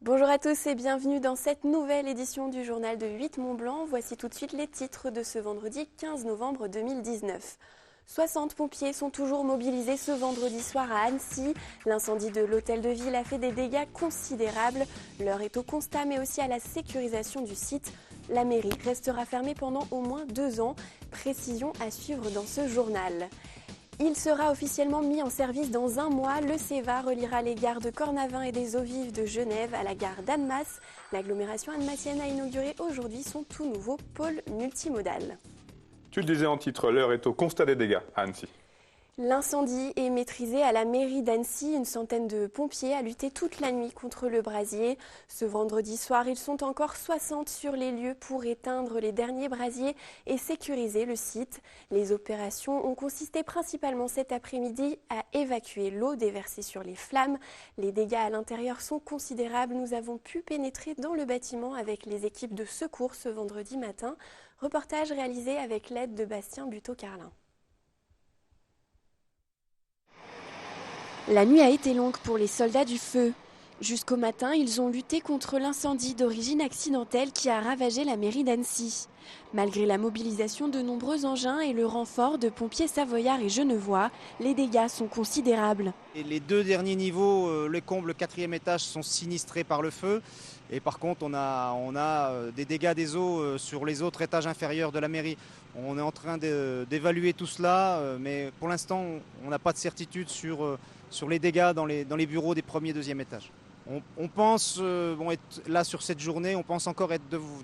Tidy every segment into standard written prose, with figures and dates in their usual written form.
Bonjour à tous et bienvenue dans cette nouvelle édition du journal de 8 Mont-Blanc. Voici tout de suite les titres de ce vendredi 15 novembre 2019. 60 pompiers sont toujours mobilisés ce vendredi soir à Annecy. L'incendie de l'hôtel de ville a fait des dégâts considérables. L'heure est au constat mais aussi à la sécurisation du site. La mairie restera fermée pendant au moins 2 ans. Précision à suivre dans ce journal. Il sera officiellement mis en service dans 1 mois. Le CEVA reliera les gares de Cornavin et des Eaux-Vives de Genève à la gare d'Annemasse. L'agglomération annemassienne a inauguré aujourd'hui son tout nouveau pôle multimodal. Tu le disais en titre, l'heure est au constat des dégâts à Annecy. L'incendie est maîtrisé à la mairie d'Annecy. Une centaine de pompiers a lutté toute la nuit contre le brasier. Ce vendredi soir, ils sont encore 60 sur les lieux pour éteindre les derniers brasiers et sécuriser le site. Les opérations ont consisté principalement cet après-midi à évacuer l'eau déversée sur les flammes. Les dégâts à l'intérieur sont considérables. Nous avons pu pénétrer dans le bâtiment avec les équipes de secours ce vendredi matin. Reportage réalisé avec l'aide de Bastien Buteau-Carlin. La nuit a été longue pour les soldats du feu. Jusqu'au matin, ils ont lutté contre l'incendie d'origine accidentelle qui a ravagé la mairie d'Annecy. Malgré la mobilisation de nombreux engins et le renfort de pompiers savoyards et genevois, les dégâts sont considérables. Et les 2 derniers niveaux, les combles, le 4e étage, sont sinistrés par le feu. Et par contre, on a des dégâts des eaux sur les autres étages inférieurs de la mairie. On est en train d'évaluer tout cela, mais pour l'instant, on n'a pas de certitude sur les dégâts dans les bureaux des 1er et 2e étages. On pense être là sur cette journée, on pense encore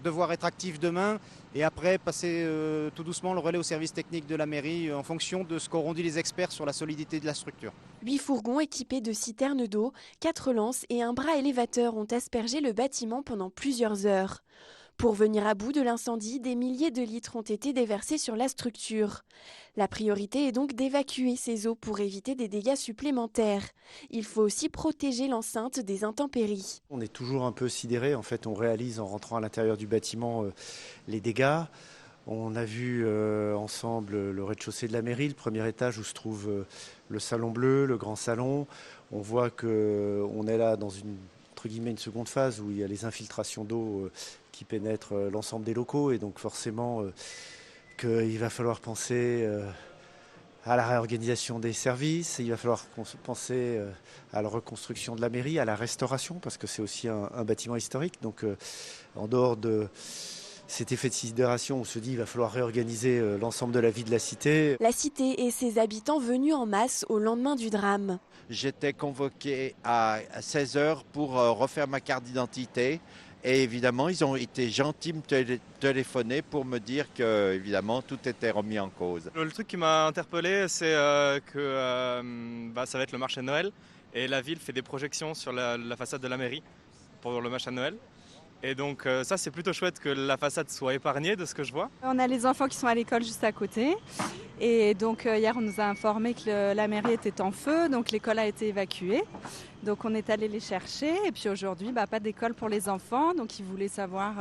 devoir être actif demain et après passer tout doucement le relais au service technique de la mairie en fonction de ce qu'auront dit les experts sur la solidité de la structure. 8 fourgons équipés de citernes d'eau, 4 lances et un bras élévateur ont aspergé le bâtiment pendant plusieurs heures. Pour venir à bout de l'incendie, des milliers de litres ont été déversés sur la structure. La priorité est donc d'évacuer ces eaux pour éviter des dégâts supplémentaires. Il faut aussi protéger l'enceinte des intempéries. On est toujours un peu sidéré. En fait, on réalise en rentrant à l'intérieur du bâtiment les dégâts. On a vu ensemble le rez-de-chaussée de la mairie, le 1er étage où se trouve le salon bleu, le grand salon. On voit qu'on est là dans une seconde phase où il y a les infiltrations d'eau qui pénètrent l'ensemble des locaux et donc forcément qu'il va falloir penser à la réorganisation des services, il va falloir penser à la reconstruction de la mairie, à la restauration parce que c'est aussi un bâtiment historique. Donc en dehors de cet effet de sidération, on se dit qu'il va falloir réorganiser l'ensemble de la vie de la cité. La cité et ses habitants venus en masse au lendemain du drame. J'étais convoqué à 16h pour refaire ma carte d'identité. Et évidemment, ils ont été gentils de me téléphoner pour me dire que, évidemment, tout était remis en cause. Le truc qui m'a interpellé, c'est que ça va être le marché de Noël. Et la ville fait des projections sur la façade de la mairie pour le marché de Noël. Et donc ça, c'est plutôt chouette que la façade soit épargnée de ce que je vois. On a les enfants qui sont à l'école juste à côté. Et donc hier, on nous a informé que la mairie était en feu, donc l'école a été évacuée. Donc on est allé les chercher. Et puis aujourd'hui, pas d'école pour les enfants. Donc ils voulaient savoir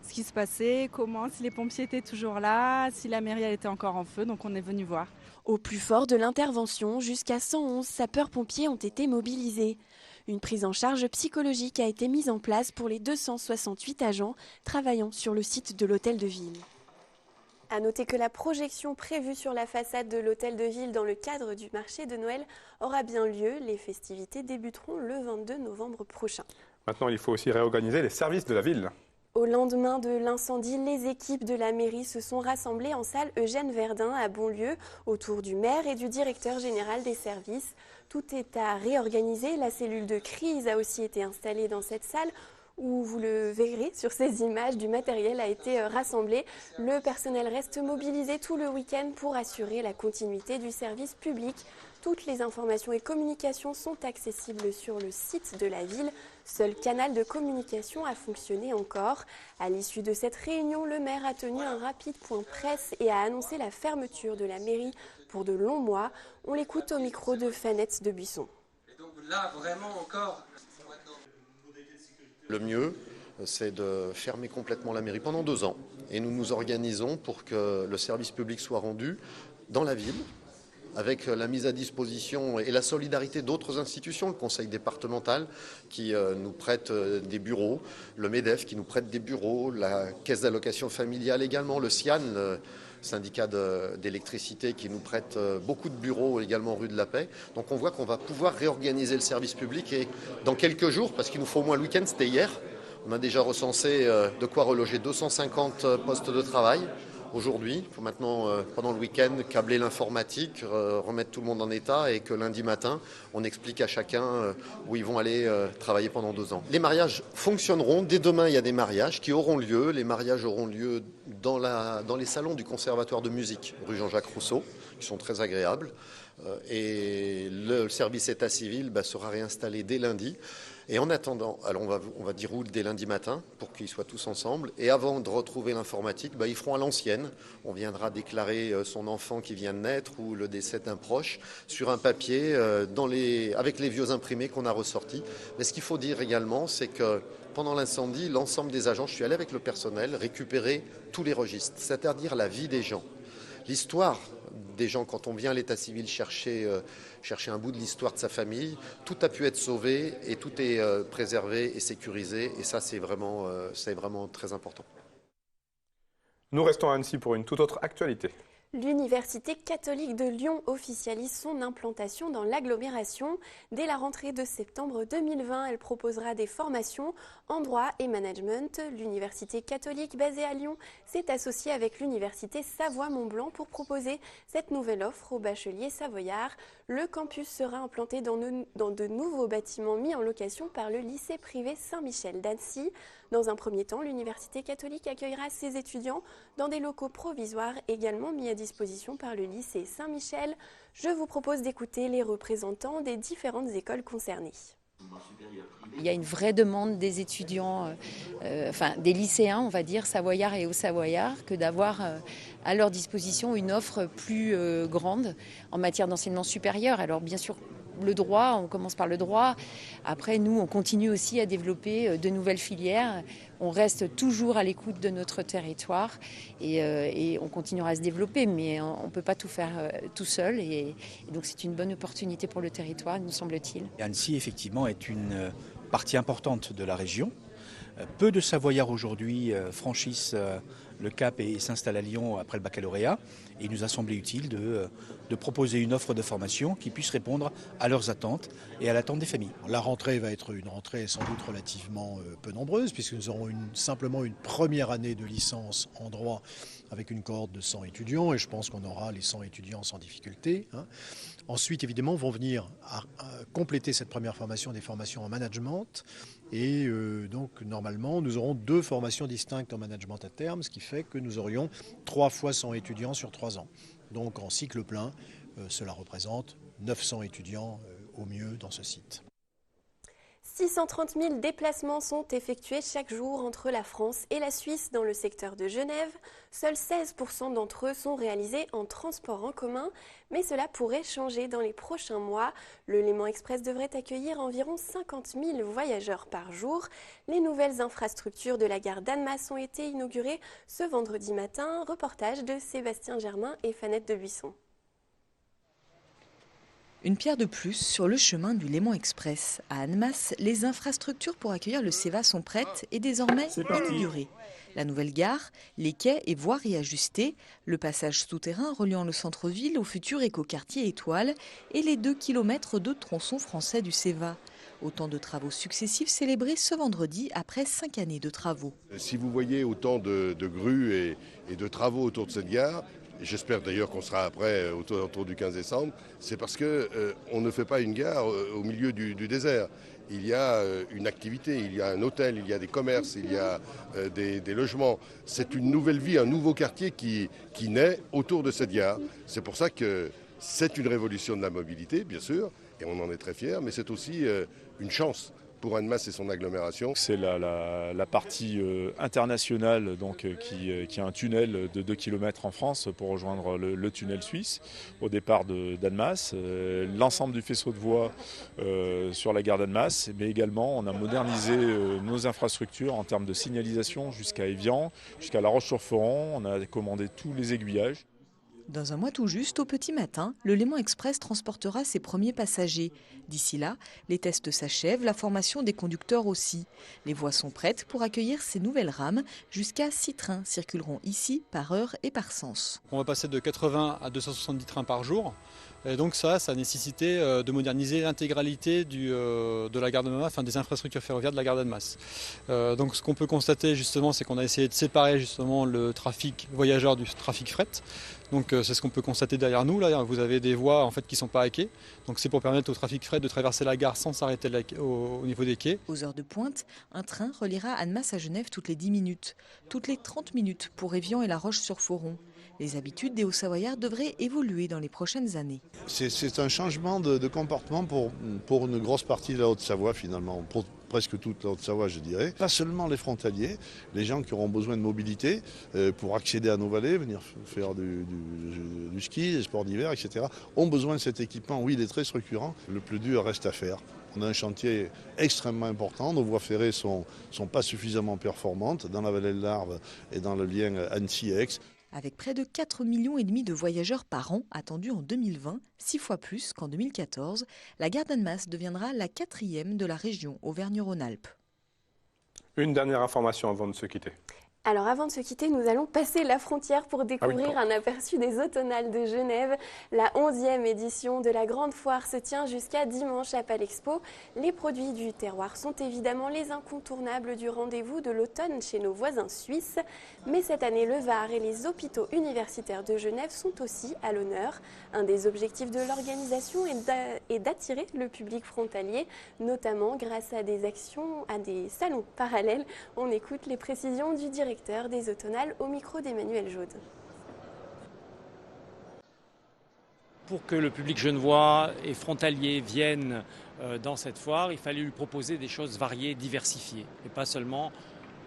ce qui se passait, si les pompiers étaient toujours là, si la mairie elle était encore en feu. Donc on est venu voir. Au plus fort de l'intervention, jusqu'à 111 sapeurs-pompiers ont été mobilisés. Une prise en charge psychologique a été mise en place pour les 268 agents travaillant sur le site de l'hôtel de ville. À noter que la projection prévue sur la façade de l'hôtel de ville dans le cadre du marché de Noël aura bien lieu. Les festivités débuteront le 22 novembre prochain. Maintenant, il faut aussi réorganiser les services de la ville. Au lendemain de l'incendie, les équipes de la mairie se sont rassemblées en salle Eugène Verdun à Bonlieu, autour du maire et du directeur général des services. Tout est à réorganiser. La cellule de crise a aussi été installée dans cette salle où, vous le verrez sur ces images, du matériel a été rassemblé. Le personnel reste mobilisé tout le week-end pour assurer la continuité du service public. Toutes les informations et communications sont accessibles sur le site de la ville. Seul canal de communication a fonctionné encore. À l'issue de cette réunion, le maire a tenu un rapide point presse et a annoncé la fermeture de la mairie pour de longs mois. On l'écoute au micro de Fanette de Buisson. Et donc là, vraiment encore... Le mieux, c'est de fermer complètement la mairie pendant 2 ans. Et nous nous organisons pour que le service public soit rendu dans la ville, avec la mise à disposition et la solidarité d'autres institutions, le conseil départemental qui nous prête des bureaux, le MEDEF qui nous prête des bureaux, la caisse d'allocation familiale également, le SIAN, le syndicat d'électricité qui nous prête beaucoup de bureaux également rue de la Paix. Donc on voit qu'on va pouvoir réorganiser le service public et dans quelques jours, parce qu'il nous faut au moins le week-end, c'était hier, on a déjà recensé de quoi reloger 250 postes de travail. Aujourd'hui, il faut maintenant, pendant le week-end, câbler l'informatique, remettre tout le monde en état et que lundi matin, on explique à chacun où ils vont aller travailler pendant 2 ans. Les mariages fonctionneront. Dès demain, il y a des mariages qui auront lieu. Les mariages auront lieu dans les salons du Conservatoire de musique, rue Jean-Jacques Rousseau, qui sont très agréables. Et le service état civil sera réinstallé dès lundi. Et en attendant, alors on va dire roule dès lundi matin pour qu'ils soient tous ensemble. Et avant de retrouver l'informatique, ils feront à l'ancienne. On viendra déclarer son enfant qui vient de naître ou le décès d'un proche sur un papier avec les vieux imprimés qu'on a ressortis. Mais ce qu'il faut dire également, c'est que pendant l'incendie, l'ensemble des agents, je suis allé avec le personnel, récupérer tous les registres, c'est-à-dire la vie des gens. L'histoire des gens, quand on vient à l'état civil chercher un bout de l'histoire de sa famille, tout a pu être sauvé et tout est préservé et sécurisé. Et ça, c'est vraiment très important. Nous restons à Annecy pour une toute autre actualité. L'Université catholique de Lyon officialise son implantation dans l'agglomération. Dès la rentrée de septembre 2020, elle proposera des formations en droit et management. L'Université catholique basée à Lyon s'est associée avec l'Université Savoie-Mont-Blanc pour proposer cette nouvelle offre aux bacheliers savoyards. Le campus sera implanté dans de nouveaux bâtiments mis en location par le lycée privé Saint-Michel d'Annecy. Dans un premier temps, l'Université catholique accueillera ses étudiants dans des locaux provisoires également mis à disposition par le lycée Saint-Michel. Je vous propose d'écouter les représentants des différentes écoles concernées. Il y a une vraie demande des étudiants, des lycéens, on va dire, savoyards et hauts-savoyards, que d'avoir à leur disposition une offre plus grande en matière d'enseignement supérieur. Alors bien sûr, le droit, on commence par le droit. Après, nous, on continue aussi à développer de nouvelles filières. On reste toujours à l'écoute de notre territoire et on continuera à se développer, mais on ne peut pas tout faire tout seul. Et donc, c'est une bonne opportunité pour le territoire, nous semble-t-il. Annecy, effectivement, est une partie importante de la région. Peu de Savoyards aujourd'hui franchissent le cap et s'installent à Lyon après le baccalauréat. Et il nous a semblé utile de proposer une offre de formation qui puisse répondre à leurs attentes et à l'attente des familles. La rentrée va être une rentrée sans doute relativement peu nombreuse, puisque nous aurons simplement une première année de licence en droit avec une cohorte de 100 étudiants, et je pense qu'on aura les 100 étudiants sans difficulté. Ensuite, évidemment, vont venir compléter cette première formation des formations en management. Et donc, normalement, nous aurons 2 formations distinctes en management à terme, ce qui fait que nous aurions 3 fois 100 étudiants sur 3 ans. Donc, en cycle plein, cela représente 900 étudiants au mieux dans ce site. 630 000 déplacements sont effectués chaque jour entre la France et la Suisse dans le secteur de Genève. Seuls 16% d'entre eux sont réalisés en transport en commun, mais cela pourrait changer dans les prochains mois. Le Léman Express devrait accueillir environ 50 000 voyageurs par jour. Les nouvelles infrastructures de la gare d'Annemasse ont été inaugurées ce vendredi matin. Reportage de Sébastien Germain et Fanette de Buisson. Une pierre de plus sur le chemin du Léman Express. À Annemasse, les infrastructures pour accueillir le CEVA sont prêtes et désormais inaugurées. La nouvelle gare, les quais et voies réajustés, le passage souterrain reliant le centre-ville au futur écoquartier Étoile et les 2 km de tronçon français du CEVA. Autant de travaux successifs célébrés ce vendredi après 5 années de travaux. Si vous voyez autant de grues et de travaux autour de cette gare, j'espère d'ailleurs qu'on sera après autour du 15 décembre, c'est parce qu'on ne fait pas une gare au milieu du désert. Il y a une activité, il y a un hôtel, il y a des commerces, il y a des logements. C'est une nouvelle vie, un nouveau quartier qui naît autour de cette gare. C'est pour ça que c'est une révolution de la mobilité, bien sûr, et on en est très fiers, mais c'est aussi une chance pour Annemasse et son agglomération. C'est la partie internationale donc, qui a un tunnel de 2 km en France pour rejoindre le tunnel suisse au départ d'Annemasse. L'ensemble du faisceau de voies sur la gare d'Annemasse, mais également on a modernisé nos infrastructures en termes de signalisation jusqu'à Évian, jusqu'à La Roche-sur-Foron. On a commandé tous les aiguillages. Dans un mois tout juste, au petit matin, le Léman Express transportera ses premiers passagers. D'ici là, les tests s'achèvent, la formation des conducteurs aussi. Les voies sont prêtes pour accueillir ces nouvelles rames. Jusqu'à 6 trains circuleront ici par heure et par sens. On va passer de 80 à 270 trains par jour. Et donc ça a nécessité de moderniser l'intégralité de la gare d'Annemasse, enfin des infrastructures ferroviaires de la gare d'Annemasse. Donc ce qu'on peut constater justement, c'est qu'on a essayé de séparer justement le trafic voyageur du trafic fret. Donc c'est ce qu'on peut constater derrière nous. Là, vous avez des voies en fait qui ne sont pas à quai. Donc c'est pour permettre au trafic fret de traverser la gare sans s'arrêter au niveau des quais. Aux heures de pointe, un train reliera Annemasse à Genève toutes les 10 minutes. Toutes les 30 minutes pour Évian et La Roche-sur-Foron. Les habitudes des Hauts-Savoyards devraient évoluer dans les prochaines années. C'est un changement de comportement pour une grosse partie de la Haute-Savoie finalement, pour presque toute la Haute-Savoie je dirais. Pas seulement les frontaliers, les gens qui auront besoin de mobilité pour accéder à nos vallées, venir faire du ski, des sports d'hiver, etc. ont besoin de cet équipement. Oui, il est très structurant. Le plus dur reste à faire. On a un chantier extrêmement important. Nos voies ferrées sont pas suffisamment performantes dans la vallée de l'Arve et dans le lien Annecy-Aix. Avec près de 4,5 millions de voyageurs par an attendus en 2020, 6 fois plus qu'en 2014, la gare d'Annemasse deviendra la 4e de la région Auvergne-Rhône-Alpes. Une dernière information avant de se quitter. Alors avant de se quitter, nous allons passer la frontière pour découvrir un aperçu des Automnales de Genève. La 11e édition de la Grande Foire se tient jusqu'à dimanche à Palexpo. Les produits du terroir sont évidemment les incontournables du rendez-vous de l'automne chez nos voisins suisses. Mais cette année, le Var et les hôpitaux universitaires de Genève sont aussi à l'honneur. Un des objectifs de l'organisation est d'attirer le public frontalier, notamment grâce à des actions, à des salons parallèles. On écoute les précisions du directeur des Automnales au micro d'Emmanuel Jaude. Pour que le public genevois et frontalier vienne dans cette foire, il fallait lui proposer des choses variées, diversifiées, et pas seulement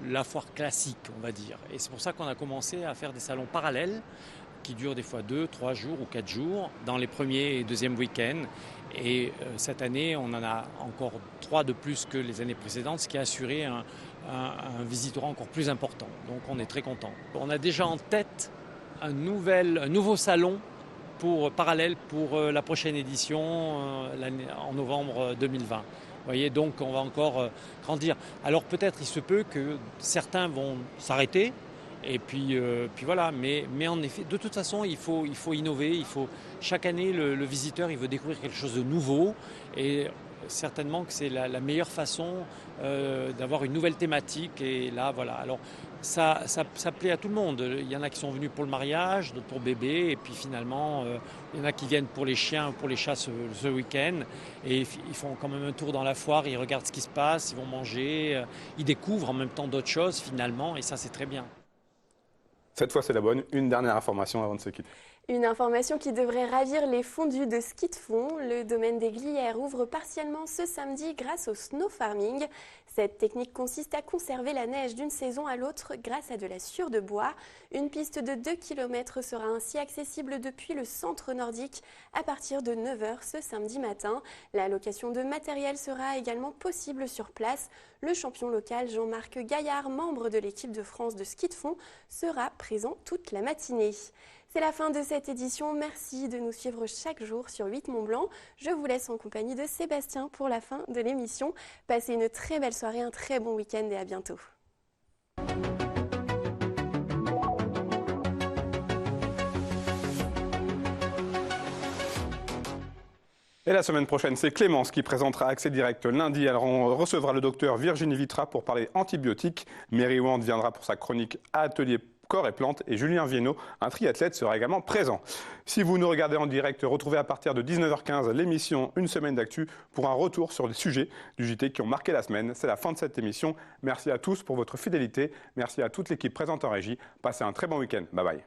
la foire classique, on va dire. Et c'est pour ça qu'on a commencé à faire des salons parallèles qui durent des fois 2, 3 jours ou 4 jours dans les premiers et deuxièmes week-ends. Et cette année, on en a encore 3 de plus que les années précédentes, ce qui a assuré un visiteur encore plus important. Donc on est très content. On a déjà en tête un nouveau salon parallèle pour la prochaine édition en novembre 2020. Vous voyez, donc on va encore grandir. Alors peut-être il se peut que certains vont s'arrêter. Et puis voilà, mais en effet, de toute façon, il faut innover. Chaque année, le visiteur, il veut découvrir quelque chose de nouveau. Et certainement que c'est la meilleure façon d'avoir une nouvelle thématique. Et là, voilà. Alors, ça plaît à tout le monde. Il y en a qui sont venus pour le mariage, d'autres pour bébé. Et puis finalement, il y en a qui viennent pour les chiens, pour les chats ce week-end. Et ils font quand même un tour dans la foire, ils regardent ce qui se passe, ils vont manger. Ils découvrent en même temps d'autres choses finalement. Et ça, c'est très bien. Cette fois, c'est la bonne. Une dernière information avant de se quitter. Une information qui devrait ravir les fondus de ski de fond. Le domaine des Glières ouvre partiellement ce samedi grâce au snow farming. Cette technique consiste à conserver la neige d'une saison à l'autre grâce à de la sciure de bois. Une piste de 2 km sera ainsi accessible depuis le centre nordique à partir de 9h ce samedi matin. La location de matériel sera également possible sur place. Le champion local Jean-Marc Gaillard, membre de l'équipe de France de ski de fond, sera présent toute la matinée. C'est la fin de cette édition. Merci de nous suivre chaque jour sur 8 Mont Blanc. Je vous laisse en compagnie de Sébastien pour la fin de l'émission. Passez une très belle soirée, un très bon week-end et à bientôt. Et la semaine prochaine, c'est Clémence qui présentera Accès Direct lundi. Elle recevra le docteur Virginie Vitra pour parler antibiotiques. Mary Wand viendra pour sa chronique Atelier Corps et Plantes et Julien Viennot, un triathlète, sera également présent. Si vous nous regardez en direct, retrouvez à partir de 19h15 l'émission Une semaine d'actu pour un retour sur les sujets du JT qui ont marqué la semaine. C'est la fin de cette émission. Merci à tous pour votre fidélité. Merci à toute l'équipe présente en régie. Passez un très bon week-end. Bye bye.